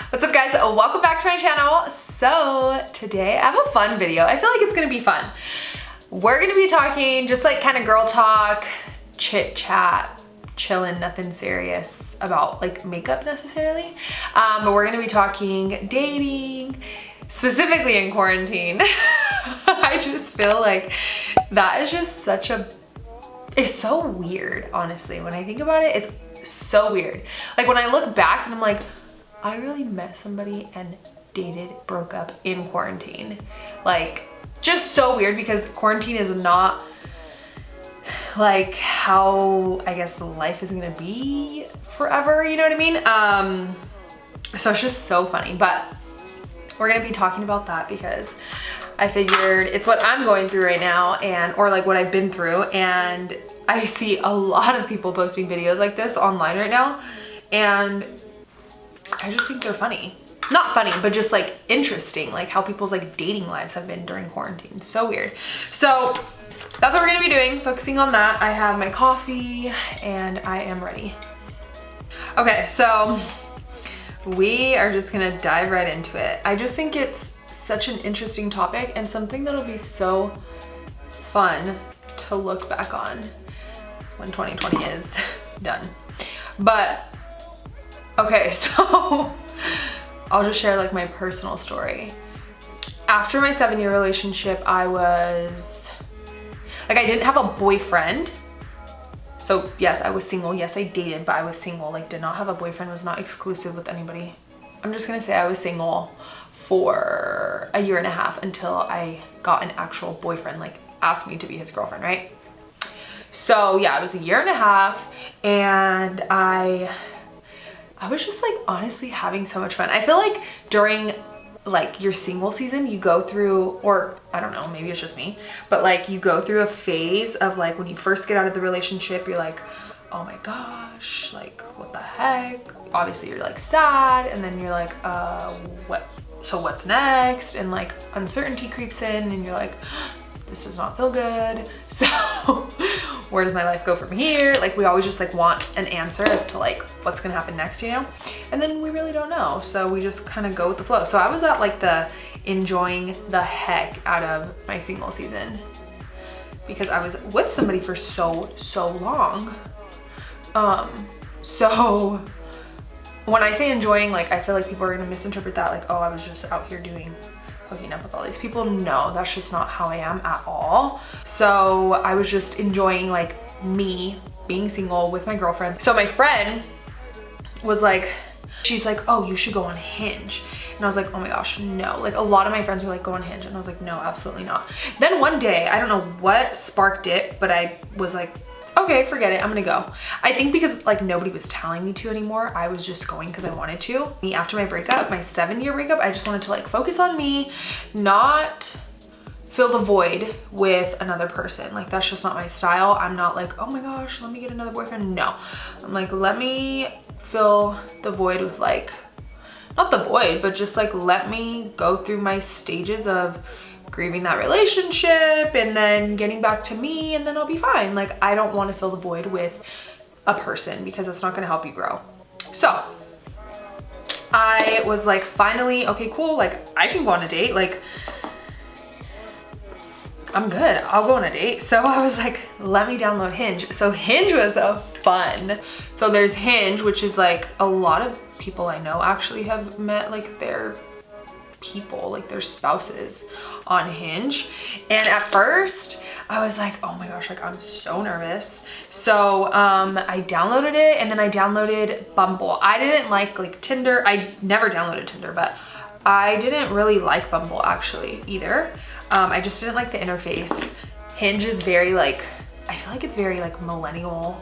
What's up guys, welcome back to my channel. So today I have a fun video. I feel like it's gonna be fun. We're gonna be talking just like kind of girl talk, chit chat, chilling, nothing serious about like makeup necessarily. But we're gonna be talking dating, specifically in quarantine. I just feel like that is just it's so weird, honestly. When I think about it, it's so weird. Like when I look back and I'm like, I really met somebody and dated, broke up in quarantine. Like, just so weird because quarantine is not like how I guess life is gonna be forever, you know what I mean? So it's just so funny, but we're gonna be talking about that because I figured it's what I'm going through right now or like what I've been through, and I see a lot of people posting videos like this online right now, and I just think they're funny. Not funny, but just like interesting, like how people's like dating lives have been during quarantine. So weird. So that's what we're gonna be doing, focusing on that. I have my coffee and I am ready. Okay, so we are just gonna dive right into it. I just think it's such an interesting topic and something that'll be so fun to look back on when 2020 is done. But okay, so I'll just share like my personal story. After my 7-year relationship, I didn't have a boyfriend. So yes, I was single. Yes, I dated, but I was single. Like, did not have a boyfriend, was not exclusive with anybody. I'm just gonna say I was single for a year and a half until I got an actual boyfriend, like asked me to be his girlfriend, right? So yeah, it was a year and a half, and I was just like honestly having so much fun. I feel like during like your single season, you go through, or I don't know, maybe it's just me, but like you go through a phase of like when you first get out of the relationship, you're like, oh my gosh, like what the heck? Obviously you're like sad, and then you're like, what's next? And like uncertainty creeps in and you're like, this does not feel good. So where does my life go from here? Like we always just like want an answer as to like what's gonna happen next, you know? And then we really don't know. So we just kind of go with the flow. So I was at like the enjoying the heck out of my single season because I was with somebody for so long. So when I say enjoying, like I feel like people are gonna misinterpret that like, oh, I was just out here hooking up with all these people. No, that's just not how I am at all. So I was just enjoying like me being single with my girlfriends. So my friend was like, she's like, oh, you should go on Hinge. And I was like, oh my gosh, no. Like a lot of my friends were like, go on Hinge. And I was like, no, absolutely not. Then one day, I don't know what sparked it, but I was like, okay, forget it, I'm gonna go. I think because like nobody was telling me to anymore, I was just going because I wanted to. After my breakup, my 7-year breakup, I just wanted to like focus on me, not fill the void with another person. Like that's just not my style. I'm not like, oh my gosh, let me get another boyfriend. No, I'm like, let me fill the void with like, not the void, but just like let me go through my stages of grieving that relationship and then getting back to me, and then I'll be fine. Like I don't want to fill the void with a person because it's not going to help you grow. So I was like, finally, okay, cool. Like I can go on a date. Like I'm good. I'll go on a date. So I was like, let me download Hinge. So Hinge was fun. So there's Hinge, which is like a lot of people I know actually have met like their people, like their spouses on Hinge. And at first I was like, oh my gosh, like I'm so nervous. So I downloaded it, and then I downloaded Bumble. I didn't like Tinder. I never downloaded Tinder, but I didn't really like Bumble actually either. I just didn't like the interface. Hinge is very like, I feel like it's very like millennial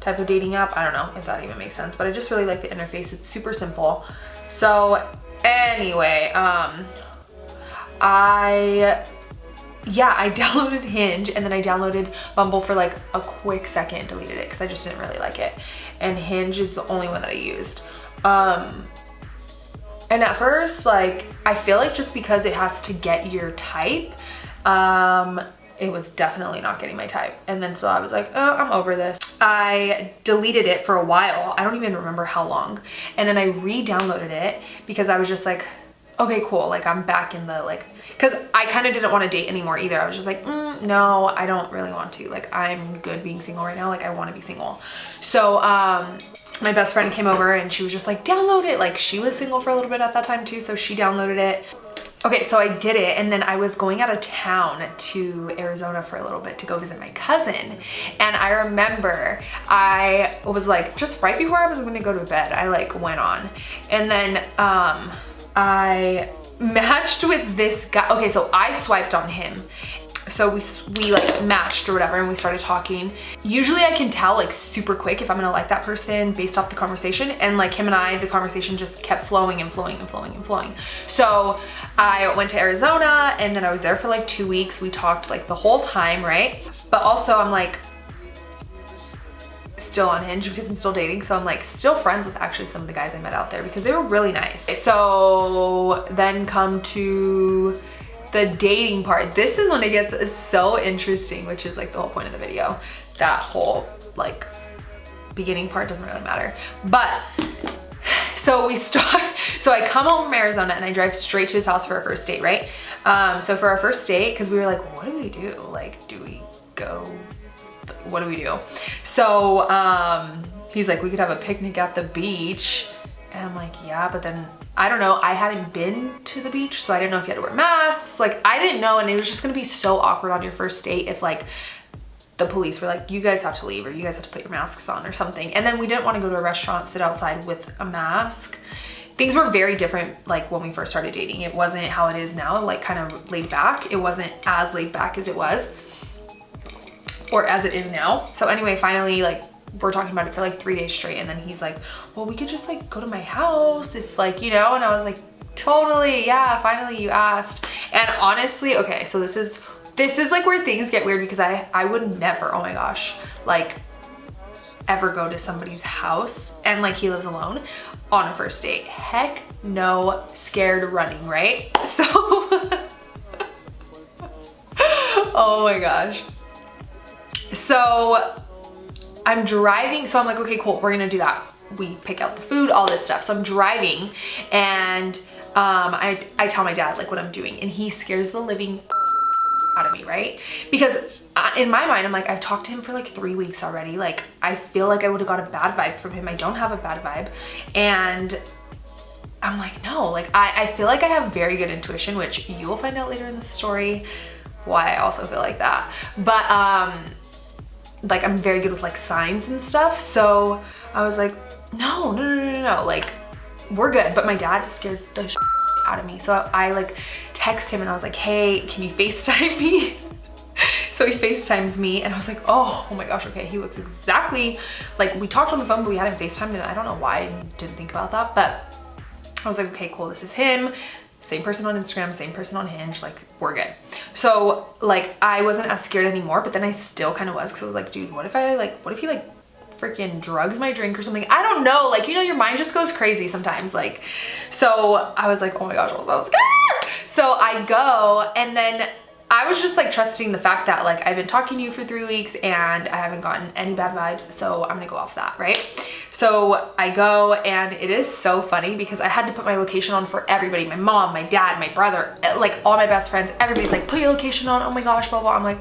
type of dating app. I don't know if that even makes sense, but I just really like the interface. It's super simple. So anyway, I downloaded Hinge, and then I downloaded Bumble for like a quick second, deleted it because I just didn't really like it. And Hinge is the only one that I used. And at first, like, I feel like just because it has to get your type, it was definitely not getting my type. And then so I was like, oh, I'm over this. I deleted it for a while. I don't even remember how long. And then I re-downloaded it because I was just like, okay, cool. Like I'm back in the like, cause I kind of didn't want to date anymore either. I was just like, no, I don't really want to. Like I'm good being single right now. Like I want to be single. So, my best friend came over and she was just like, download it. Like she was single for a little bit at that time too. So she downloaded it. Okay, so I did it, and then I was going out of town to Arizona for a little bit to go visit my cousin. And I remember I was like, just right before I was gonna go to bed, I like went on. And then I matched with this guy. Okay, so I swiped on him. So we like matched or whatever, and we started talking. Usually I can tell like super quick if I'm gonna like that person based off the conversation, and like him and I, the conversation just kept flowing and flowing and flowing and flowing. So I went to Arizona, and then I was there for like 2 weeks. We talked like the whole time, right? But also I'm like still on Hinge because I'm still dating, so I'm like still friends with actually some of the guys I met out there because they were really nice. So then come to the dating part. This is when it gets so interesting, which is like the whole point of the video. That whole like beginning part doesn't really matter. But so I come home from Arizona and I drive straight to his house for our first date, right? So for our first date, because we were like, what do we do? Like, do we go, what do we do? So he's like, we could have a picnic at the beach. And I'm like, yeah, but then I don't know. I hadn't been to the beach, so I didn't know if you had to wear masks. Like I didn't know, and it was just gonna be so awkward on your first date if like the police were like, you guys have to leave or you guys have to put your masks on or something. And then we didn't want to go to a restaurant, sit outside with a mask. Things were very different like when we first started dating. It wasn't how it is now, like kind of laid back. It wasn't as laid back as it was or as it is now. So anyway, finally like we're talking about it for like 3 days straight, and then he's like, well, we could just like go to my house if like, you know. And I was like, totally, yeah, finally you asked. And honestly, okay, so this is like where things get weird because I would never, oh my gosh, like ever go to somebody's house and like he lives alone on a first date. Heck no, scared running, right? So oh my gosh. So I'm driving, so I'm like, okay, cool, we're gonna do that. We pick out the food, all this stuff. So I'm driving, and I tell my dad like what I'm doing, and he scares the living out of me, right? Because in my mind, I'm like, I've talked to him for like 3 weeks already. Like, I feel like I would have got a bad vibe from him. I don't have a bad vibe. And I'm like, no, like I feel like I have very good intuition, which you will find out later in the story why I also feel like that. But like I'm very good with like signs and stuff. So I was like, no, like we're good. But my dad scared the shit out of me. So I like text him and I was like, hey, can you FaceTime me? So he FaceTimes me, and I was like, oh my gosh, okay, he looks exactly like, we talked on the phone, but we hadn't FaceTimed, and I don't know why I didn't think about that. But I was like, okay, cool, this is him. Same person on Instagram, same person on Hinge, like we're good. So like I wasn't as scared anymore, but then I still kind of was, because I was like, dude, what if he like freaking drugs my drink or something? I don't know, like, you know, your mind just goes crazy sometimes. Like, so I was like, oh my gosh, I was so scared. So I go, and then I was just like trusting the fact that like I've been talking to you for 3 weeks and I haven't gotten any bad vibes, so I'm gonna go off that, right? So I go, and it is so funny because I had to put my location on for everybody. My mom, my dad, my brother, like all my best friends, everybody's like, put your location on, oh my gosh, blah, blah. I'm like,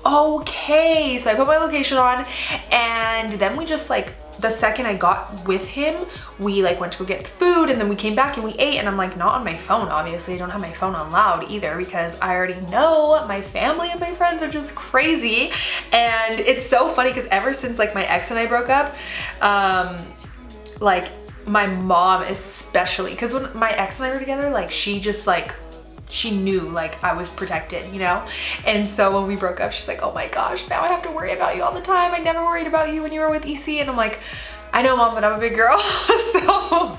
okay. So I put my location on, and then we just like, the second I got with him, we like went to go get the food, and then we came back and we ate, and I'm like not on my phone, obviously. I don't have my phone on loud either because I already know my family and my friends are just crazy. And it's so funny because ever since like my ex and I broke up, like my mom especially, because when my ex and I were together, like she just like, she knew like I was protected, you know? And so when we broke up, she's like, oh my gosh, now I have to worry about you all the time. I never worried about you when you were with EC. And I'm like, I know, Mom, but I'm a big girl. So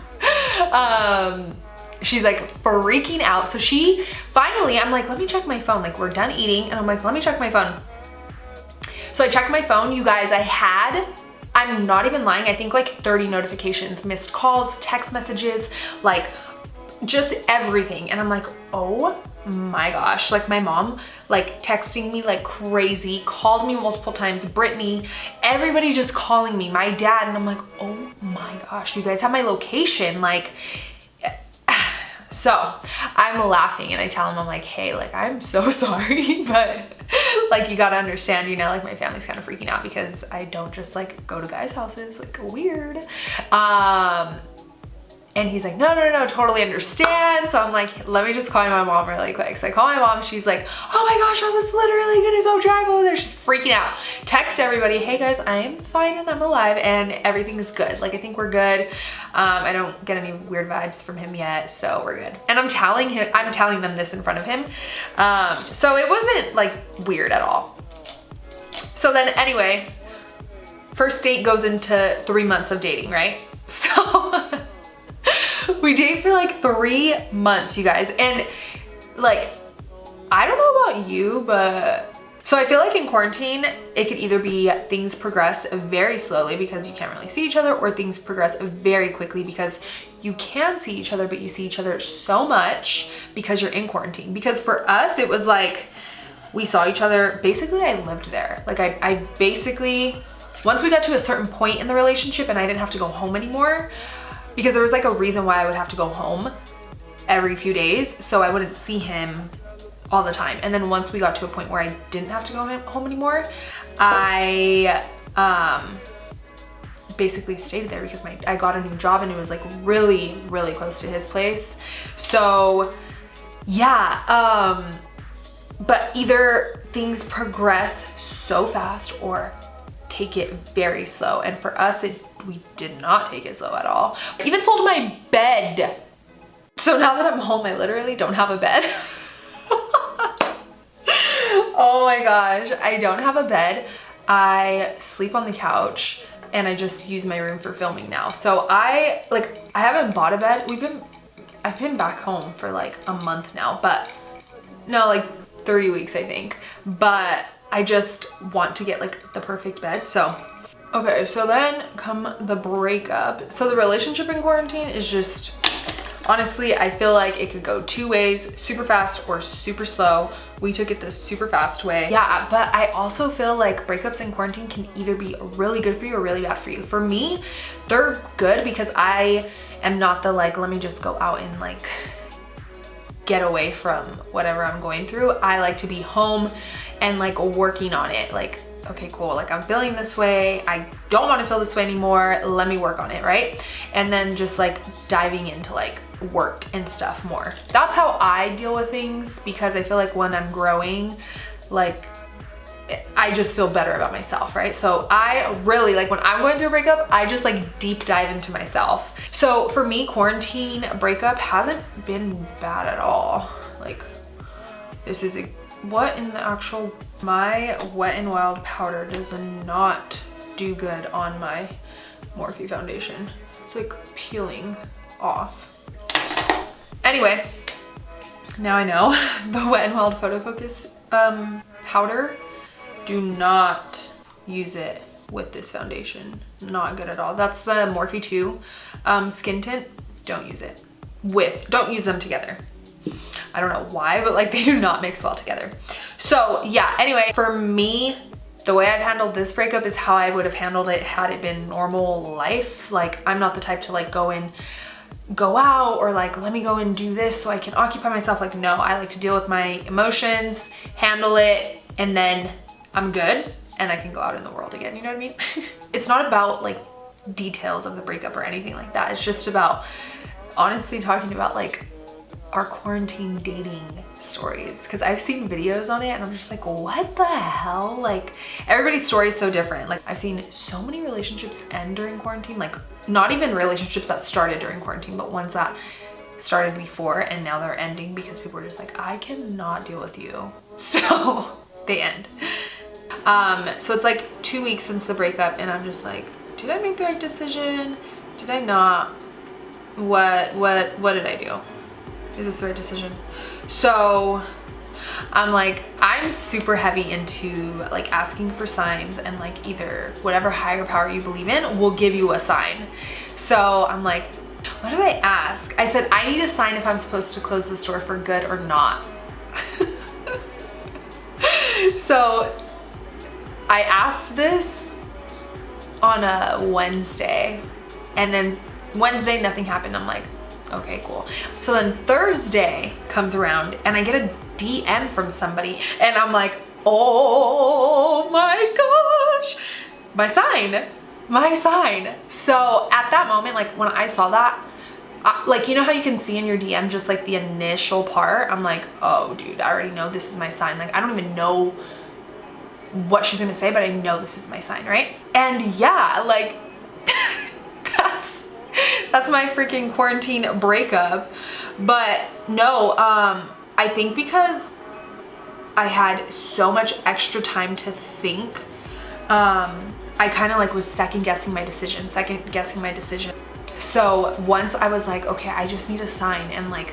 she's like freaking out. So she finally, I'm like, let me check my phone. Like we're done eating, and I'm like, let me check my phone. So I checked my phone, you guys. I'm not even lying, I think like 30 notifications, missed calls, text messages, like just everything. And I'm like, oh my gosh, like my mom like texting me like crazy, called me multiple times, Brittany, everybody just calling me, my dad. And I'm like, oh my gosh, you guys have my location. Like, so I'm laughing and I tell him, I'm like, hey, like, I'm so sorry, but like, you gotta understand, you know, like my family's kind of freaking out because I don't just like go to guys' houses, like weird. And he's like, no, totally understand. So I'm like, let me just call my mom really quick. So I call my mom, she's like, oh my gosh, I was literally gonna go drive over there. She's freaking out. Text everybody, hey guys, I am fine and I'm alive and everything is good. Like, I think we're good. I don't get any weird vibes from him yet, so we're good. And I'm telling them this in front of him. So it wasn't like weird at all. So then anyway, first date goes into 3 months of dating, right? So we date for like 3 months, you guys. And like, I don't know about you, but so I feel like in quarantine, it could either be things progress very slowly because you can't really see each other, or things progress very quickly because you can see each other, but you see each other so much because you're in quarantine. Because for us, it was like, we saw each other, basically I lived there. Like I basically, once we got to a certain point in the relationship and I didn't have to go home anymore, because there was like a reason why I would have to go home every few days, so I wouldn't see him all the time. And then once we got to a point where I didn't have to go home anymore, I basically stayed there because I got a new job and it was like really, really close to his place. So yeah, but either things progress so fast or take it very slow. And for us, we did not take it slow at all. I even sold my bed. So now that I'm home, I literally don't have a bed. Oh my gosh, I don't have a bed. I sleep on the couch and I just use my room for filming now. So I haven't bought a bed. I've been back home for like a month now, but no, like 3 weeks, I think. But I just want to get like the perfect bed. So okay, so then come the breakup. So the relationship in quarantine is just, honestly, I feel like it could go 2 ways, super fast or super slow. We took it the super fast way. Yeah, but I also feel like breakups in quarantine can either be really good for you or really bad for you. For me, they're good because I am not the like, let me just go out and like get away from whatever I'm going through. I like to be home and like working on it. Like, okay, cool, like I'm feeling this way, I don't want to feel this way anymore, let me work on it, right? And then just like diving into like work and stuff more. That's how I deal with things, because I feel like when I'm growing, like I just feel better about myself, right? So I really, like when I'm going through a breakup, I just like deep dive into myself. So for me, quarantine breakup hasn't been bad at all. Like, this is what in the actual, my Wet n Wild powder does not do good on my Morphe foundation. It's like peeling off. Anyway, now I know the Wet n Wild Photo Focus powder, do not use it with this foundation. Not good at all. That's the Morphe 2 skin tint. Don't use it don't use them together. I don't know why, but like they do not mix well together. So yeah, anyway, for me, the way I've handled this breakup is how I would have handled it had it been normal life. Like, I'm not the type to like go out or like, let me go and do this so I can occupy myself. Like, no, I like to deal with my emotions, handle it, and then I'm good and I can go out in the world again, you know what I mean? It's not about like details of the breakup or anything like that. It's just about honestly talking about like our quarantine dating stories, because I've seen videos on it and I'm just like, what the hell? Like, everybody's story is so different. Like, I've seen so many relationships end during quarantine, like not even relationships that started during quarantine, but ones that started before and now they're ending because people are just like, I cannot deal with you, so they end. So it's like 2 weeks since the breakup and I'm just like, did I make the right decision? Did I not? What did I do? Is this the right decision? So I'm like, I'm super heavy into like asking for signs, and like either whatever higher power you believe in will give you a sign. So I'm like, What did I ask? I said, I need a sign if I'm supposed to close the store for good or not. So I asked this on a Wednesday, and then Wednesday, nothing happened. I'm like, okay, cool. So then Thursday comes around and I get a DM from somebody and I'm like, oh my gosh, my sign. So at that moment, like when I saw that, like, you know how you can see in your DM just like the initial part? I'm like, oh dude, I already know this is my sign. Like, I don't even know what she's gonna say, but I know this is my sign, right? And yeah, like that's my freaking quarantine breakup. But no, I think because I had so much extra time to think, I kind of like was second guessing my decision. So once I was like, okay, I just need a sign, and like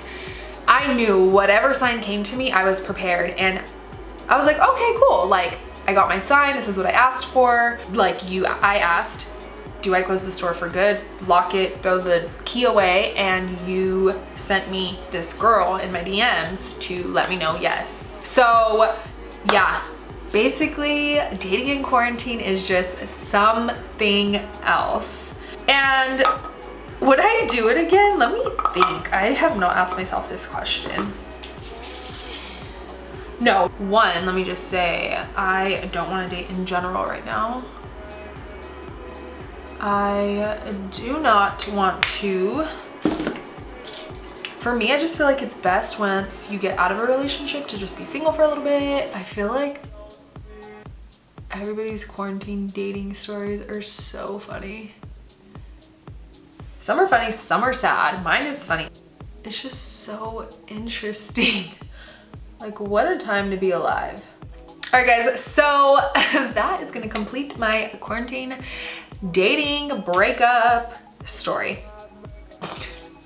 I knew whatever sign came to me, I was prepared, and I was like, okay, cool. Like, I got my sign, this is what I asked for. Like I asked, do I close the store for good, lock it, throw the key away, and you sent me this girl in my DMs to let me know yes. So yeah, basically dating in quarantine is just something else. And would I do it again? Let me think. I have not asked myself this question. No. One, let me just say, I don't want to date in general right now. I do not want to. For me, I just feel like it's best once you get out of a relationship to just be single for a little bit. I feel like everybody's quarantine dating stories are so funny. Some are funny, some are sad. Mine is funny. It's just so interesting. Like, what a time to be alive. All right, guys, so that is gonna complete my quarantine dating breakup story.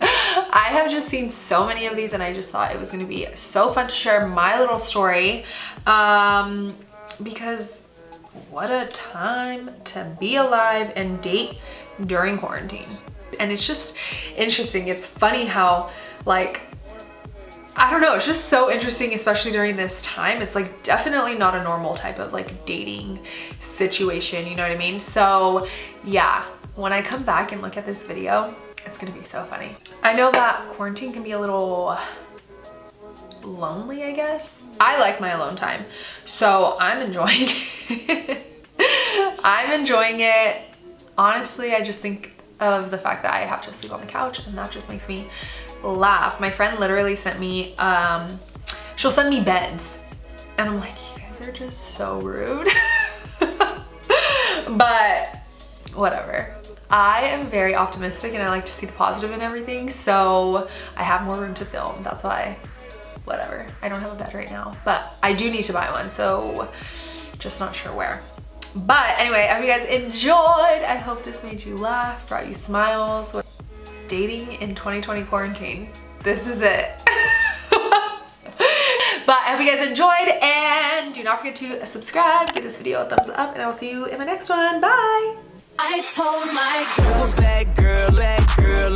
I have just seen so many of these and I just thought it was gonna be so fun to share my little story, because what a time to be alive and date during quarantine. And it's just interesting. It's funny how, like, I don't know, it's just so interesting, especially during this time. It's like definitely not a normal type of like dating situation, you know what I mean? So yeah, when I come back and look at this video, it's gonna be so funny. I know that quarantine can be a little lonely, I guess. I like my alone time, so I'm enjoying it. I'm enjoying it. Honestly, I just think of the fact that I have to sleep on the couch, and that just makes me laugh. My friend literally sent me, she'll send me beds, and I'm like, you guys are just so rude. But whatever. I am very optimistic and I like to see the positive in everything, so I have more room to film. That's why, whatever. I don't have a bed right now, but I do need to buy one, so just not sure where. But anyway, I hope you guys enjoyed. I hope this made you laugh, brought you smiles. Dating in 2020 quarantine. This is it. But I hope you guys enjoyed, and do not forget to subscribe, give this video a thumbs up, and I will see you in my next one. Bye. I told my girl, bad girl,